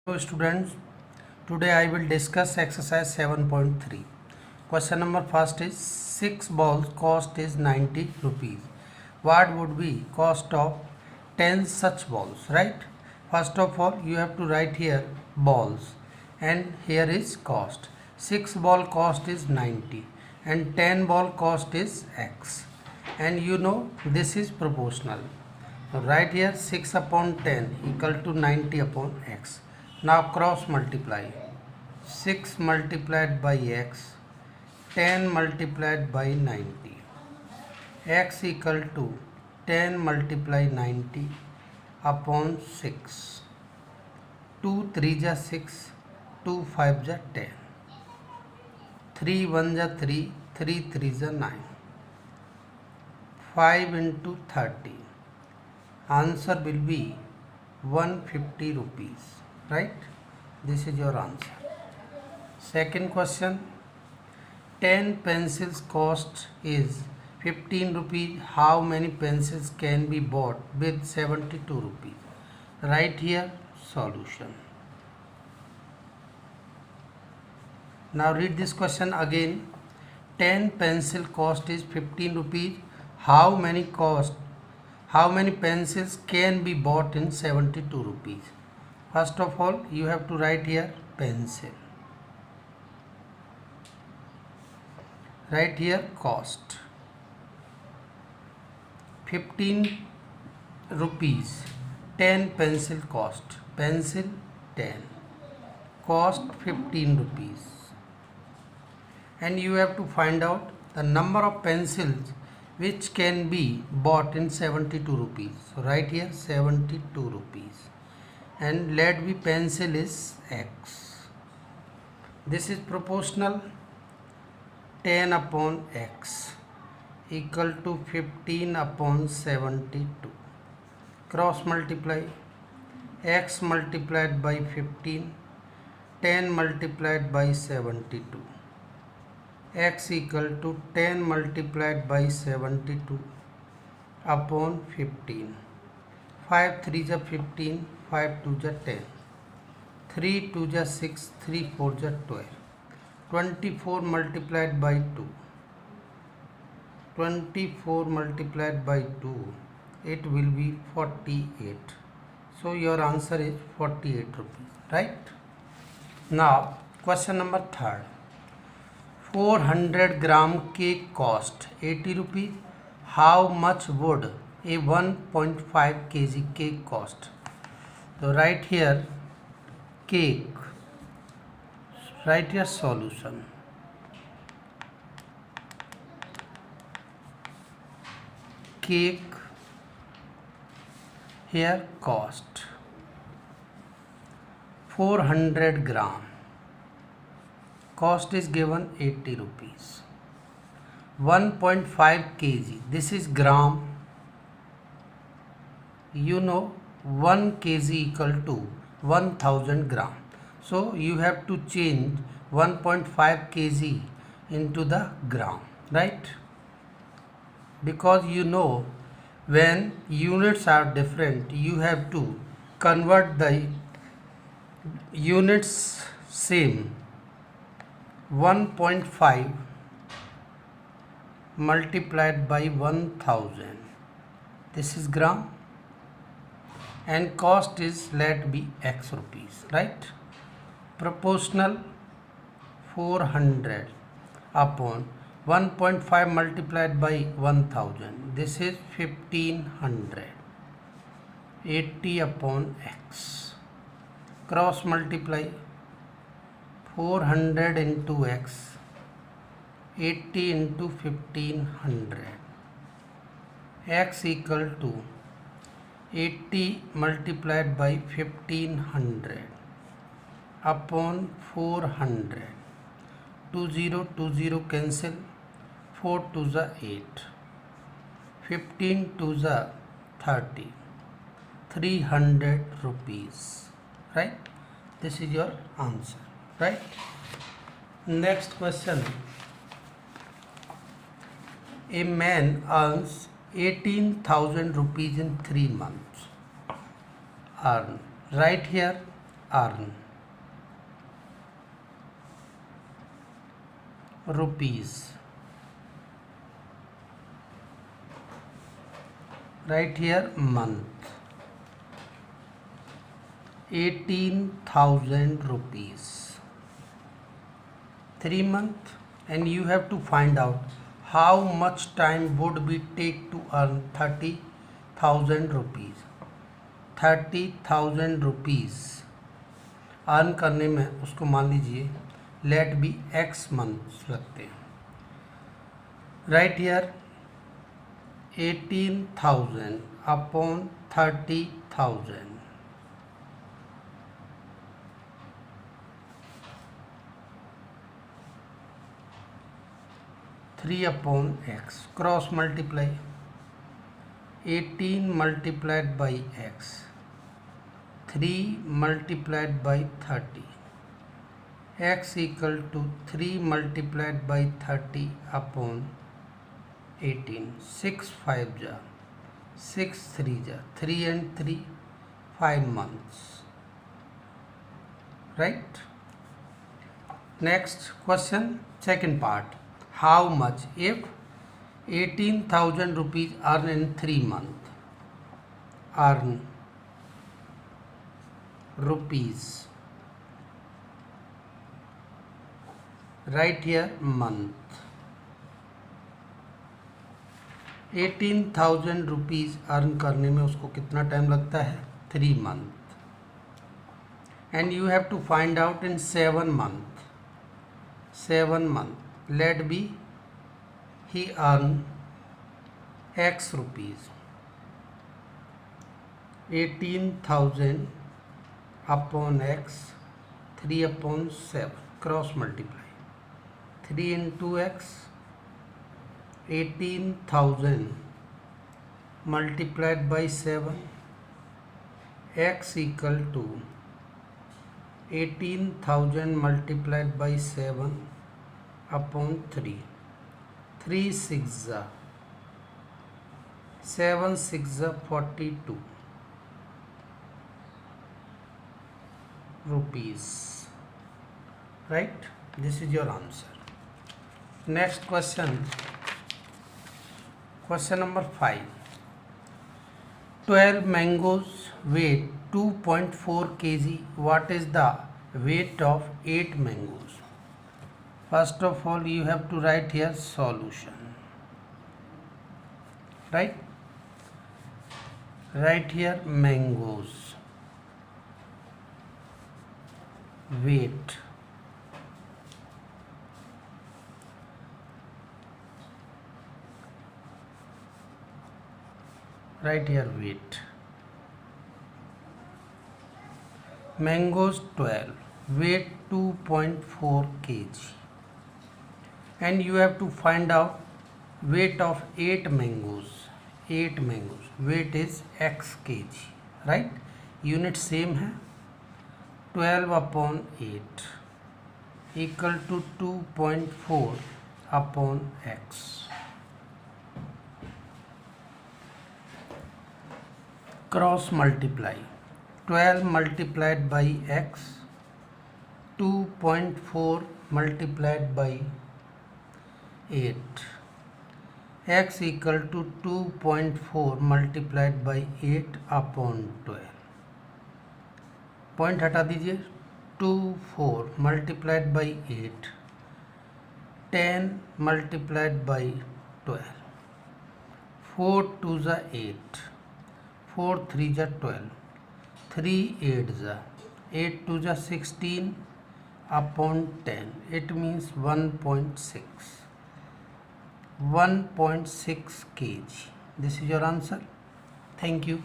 Hello students, today I will discuss exercise 7.3. Question number first is 6 balls cost is 90 rupees. What would be cost of 10 such balls, right? First of all, you have to write here balls and here is cost. 6 ball cost is 90 and 10 ball cost is x. And you know this is proportional. So write here 6 upon 10 equal to 90 upon x. Now cross multiply. 6 multiplied by x, 10 multiplied by 90. X equal to 10 multiply 90 upon 6. 2 3 ja 6, 2 5 ja 10. 3 1 ja 3, 3 3 ja 9. 5 into 30. Answer will be 150 rupees. Right? This is your answer. Second question. 10 pencils cost is 15 rupees. How many pencils can be bought with 72 rupees? Write here solution. Now read this question again. 10 pencil cost is 15 rupees. How many pencils can be bought in 72 rupees? First of all, you have to write here pencil. Write here cost. 15 rupees. 10 pencil cost. Pencil 10. Cost 15 rupees. And you have to find out the number of pencils which can be bought in 72 rupees. So write here 72 rupees. And let be pencil is x. This is proportional. 10 upon x equal to 15 upon 72. Cross multiply. X multiplied by 15, 10 multiplied by 72. X equal to 10 multiplied by 72 upon 15. 5 3 ja 15, 5 2 ja 10. 3 2 ja 6, 3 4 ja 12. 24 multiplied by 2. 24 multiplied by 2, it will be 48. So your answer is 48 rupees, right? Now question number third. 400 gram cake cost 80 rupees. How much would a 1.5 kg cake cost? So write here cake. Write your solution. Cake here cost 400 gram. Cost is given 80 rupees. 1.5 kg. This is gram. You know 1 kg equal to 1000 gram. So you have to change 1.5 kg into the gram, right? Because you know when units are different, you have to convert the units same. 1.5 multiplied by 1000. This is gram. And cost is let be x rupees, right? Proportional 400 upon 1.5 multiplied by 1000. This is 1500. 80 upon x. Cross multiply. 400 into x. 80 into 1500. X equal to 80 multiplied by 1500 upon 400. 20 cancel. 4 to the 8. 15 to the 30. 300 rupees. Right? This is your answer. Right? Next question. A man earns 18,000 rupees in 3 months. Earn. Write here earn rupees. Right here month 18,000 rupees. 3 months, and you have to find out how much time would be take to earn 30,000 rupees. 30,000 rupees earn करने में उसको मान लीजिए late B x months लगते हैं. Right here 18,000 upon 30,000. 3 upon x. Cross multiply. 18 multiplied by x. 3 multiplied by 30. X equal to 3 multiplied by 30 upon 18. 6 5 ja. 6 3 ja. 3 and 3 5 months. Right? Next question, second part. How much if 18,000 rupees earn in 3 months? Earn rupees. Right here month. 18,000 rupees earn करने में उसको कितना time लगता है? 3 month. And you have to find out in 7 month. 7 month. Let be he earn x rupees. 18,000 upon x. 3 upon 7. Cross multiply. 3 into x. 18,000 multiplied by 7. X equal to 18,000 multiplied by 7 upon 3. 3 6 are 7 6 are 42 rupees. Right? This is your answer. Next question. Question number 5. 12 mangoes weigh 2.4 kg. What is the weight of 8 mangoes? First of all, you have to write here solution. Right? Write here mangoes weight. Write here weight. Mangoes 12, weight 2.4 kg. And you have to find out weight of 8 mangoes. 8 mangoes. Weight is x kg. Right? Unit same है. 12 upon 8 equal to 2.4 upon x. Cross multiply. 12 multiplied by x. 2.4 multiplied by 8. X equal to 2.4 multiplied by 8 upon 12. Point हटा दीजिए. 2 4 multiplied by 8. 10 multiplied by 12. 4 2 जा 8. 4 3 जा 12. 3 8 जा 8 2 जा 16 upon 10. It means 1.6. 1.6 kg. This is your answer. Thank you.